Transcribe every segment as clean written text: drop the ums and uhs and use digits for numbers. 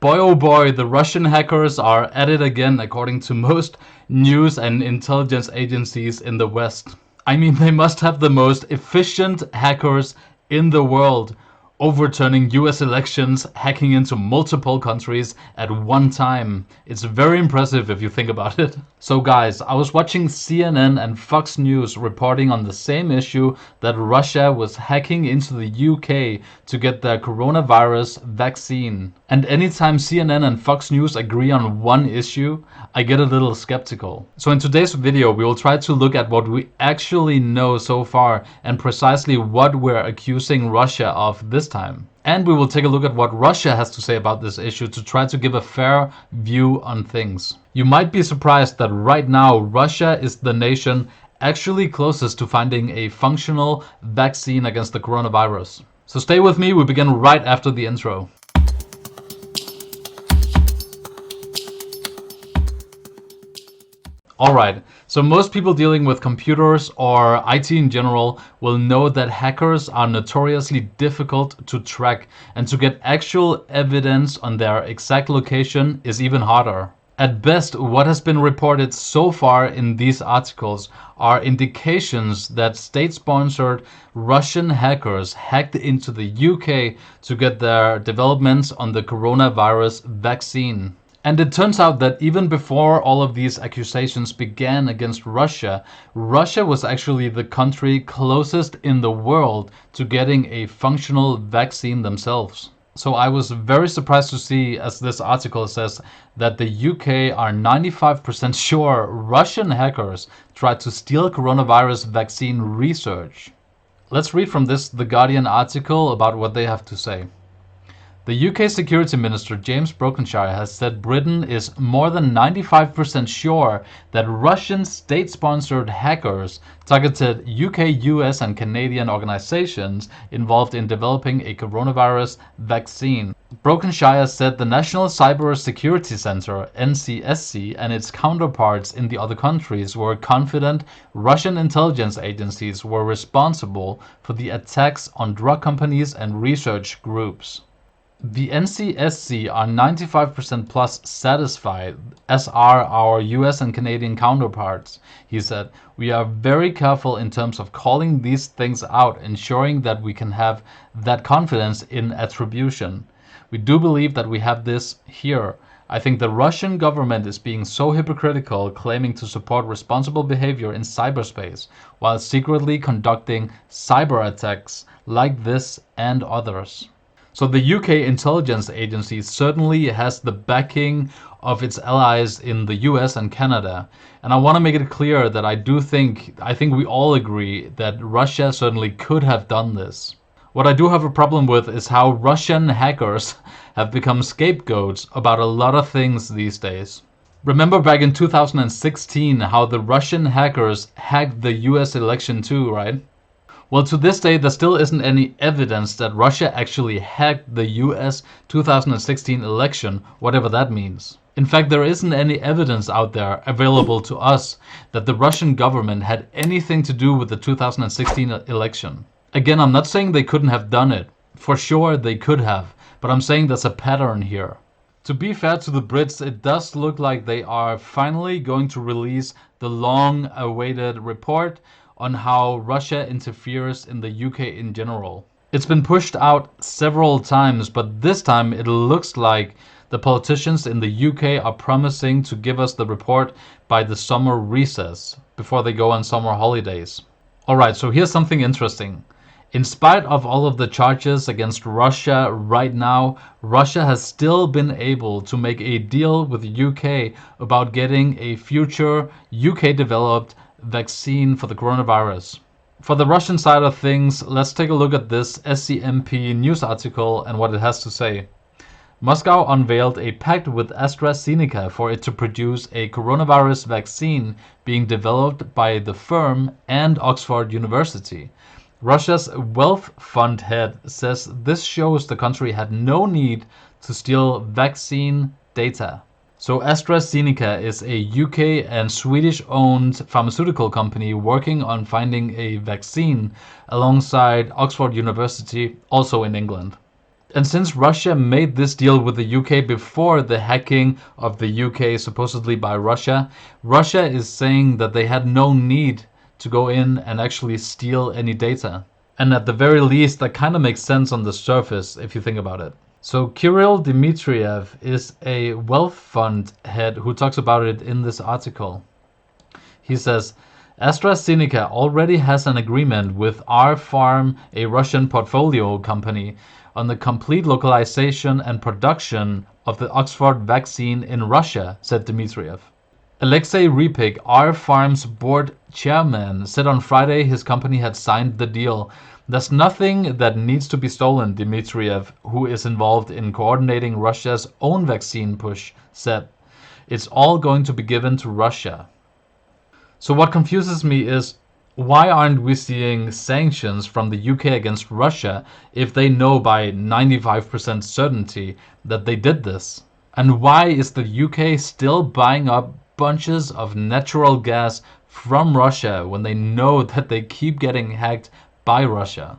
Boy oh boy, the Russian hackers are at it again, according to most news and intelligence agencies in the West. I mean, they must have the most efficient hackers in the world, overturning US elections, hacking into multiple countries at one time. It's very impressive if you think about it. So guys, I was watching CNN and Fox News reporting on the same issue, that Russia was hacking into the UK to get their coronavirus vaccine. And anytime CNN and Fox News agree on one issue, I get a little skeptical. So in today's video, we will try to look at what we actually know so far and precisely what we're accusing Russia of this time. And we will take a look at what Russia has to say about this issue to try to give a fair view on things. You might be surprised that right now Russia is the nation actually closest to finding a functional vaccine against the coronavirus. So stay with me, we begin right after the intro. Alright, so most people dealing with computers or IT in general will know that hackers are notoriously difficult to track, and to get actual evidence on their exact location is even harder. At best, what has been reported so far in these articles are indications that state-sponsored Russian hackers hacked into the UK to get their developments on the coronavirus vaccine. And it turns out that even before all of these accusations began against Russia, Russia was actually the country closest in the world to getting a functional vaccine themselves. So I was very surprised to see, as this article says, that the UK are 95% sure Russian hackers tried to steal coronavirus vaccine research. Let's read from this The Guardian article about what they have to say. The UK Security Minister James Brokenshire has said Britain is more than 95% sure that Russian state-sponsored hackers targeted UK, US and Canadian organizations involved in developing a coronavirus vaccine. Brokenshire said the National Cyber Security Centre, NCSC, and its counterparts in the other countries were confident Russian intelligence agencies were responsible for the attacks on drug companies and research groups. The NCSC are 95% plus satisfied, as are our US and Canadian counterparts. He said, "We are very careful in terms of calling these things out, ensuring that we can have that confidence in attribution. We do believe that we have this here. I think the Russian government is being so hypocritical, claiming to support responsible behavior in cyberspace, while secretly conducting cyber attacks like this and others." So the UK intelligence agency certainly has the backing of its allies in the US and Canada. And I want to make it clear that I think we all agree that Russia certainly could have done this. What I do have a problem with is how Russian hackers have become scapegoats about a lot of things these days. Remember back in 2016 how the Russian hackers hacked the US election too, right? Well, to this day, there still isn't any evidence that Russia actually hacked the US 2016 election, whatever that means. In fact, there isn't any evidence out there available to us that the Russian government had anything to do with the 2016 election. Again, I'm not saying they couldn't have done it. For sure, they could have, but I'm saying there's a pattern here. To be fair to the Brits, it does look like they are finally going to release the long-awaited report on how Russia interferes in the UK in general. It's been pushed out several times, but this time it looks like the politicians in the UK are promising to give us the report by the summer recess, before they go on summer holidays. Alright, so here's something interesting. In spite of all of the charges against Russia right now, Russia has still been able to make a deal with the UK about getting a future UK-developed vaccine for the coronavirus. For the Russian side of things, let's take a look at this SCMP news article and what it has to say. Moscow unveiled a pact with AstraZeneca for it to produce a coronavirus vaccine being developed by the firm and Oxford University. Russia's wealth fund head says this shows the country had no need to steal vaccine data. So AstraZeneca is a UK and Swedish-owned pharmaceutical company working on finding a vaccine alongside Oxford University, also in England. And since Russia made this deal with the UK before the hacking of the UK supposedly by Russia, Russia is saying that they had no need to go in and actually steal any data. And at the very least, that kind of makes sense on the surface if you think about it. So Kirill Dmitriev is a wealth fund head who talks about it in this article. He says, AstraZeneca already has an agreement with R-Pharm, a Russian portfolio company, on the complete localization and production of the Oxford vaccine in Russia, said Dmitriev. Alexei Repik, R-Pharm's board chairman, said on Friday his company had signed the deal. There's nothing that needs to be stolen, Dmitriev, who is involved in coordinating Russia's own vaccine push, said. It's all going to be given to Russia. So what confuses me is, why aren't we seeing sanctions from the UK against Russia if they know by 95% certainty that they did this? And why is the UK still buying up bunches of natural gas from Russia when they know that they keep getting hacked by Russia?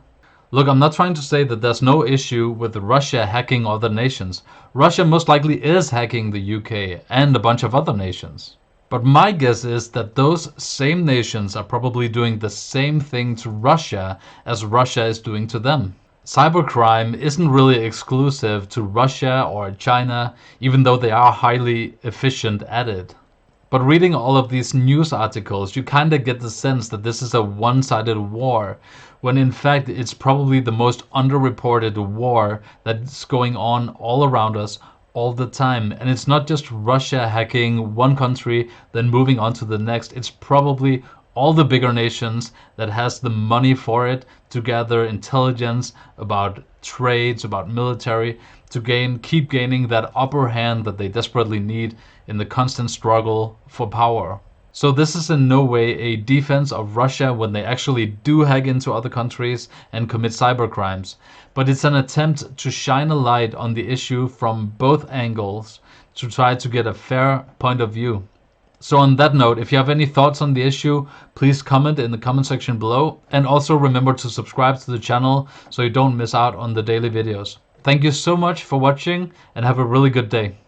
Look, I'm not trying to say that there's no issue with Russia hacking other nations. Russia most likely is hacking the UK and a bunch of other nations. But my guess is that those same nations are probably doing the same thing to Russia as Russia is doing to them. Cybercrime isn't really exclusive to Russia or China, even though they are highly efficient at it. But reading all of these news articles, you kind of get the sense that this is a one-sided war, when in fact it's probably the most underreported war that's going on all around us all the time. And it's not just Russia hacking one country then moving on to the next. It's probably all the bigger nations that has the money for it to gather intelligence about trades, about military, to keep gaining that upper hand that they desperately need in the constant struggle for power. So this is in no way a defense of Russia when they actually do hack into other countries and commit cybercrimes, but it's an attempt to shine a light on the issue from both angles to try to get a fair point of view. So on that note, if you have any thoughts on the issue, please comment in the comment section below, and also remember to subscribe to the channel so you don't miss out on the daily videos. Thank you so much for watching and have a really good day.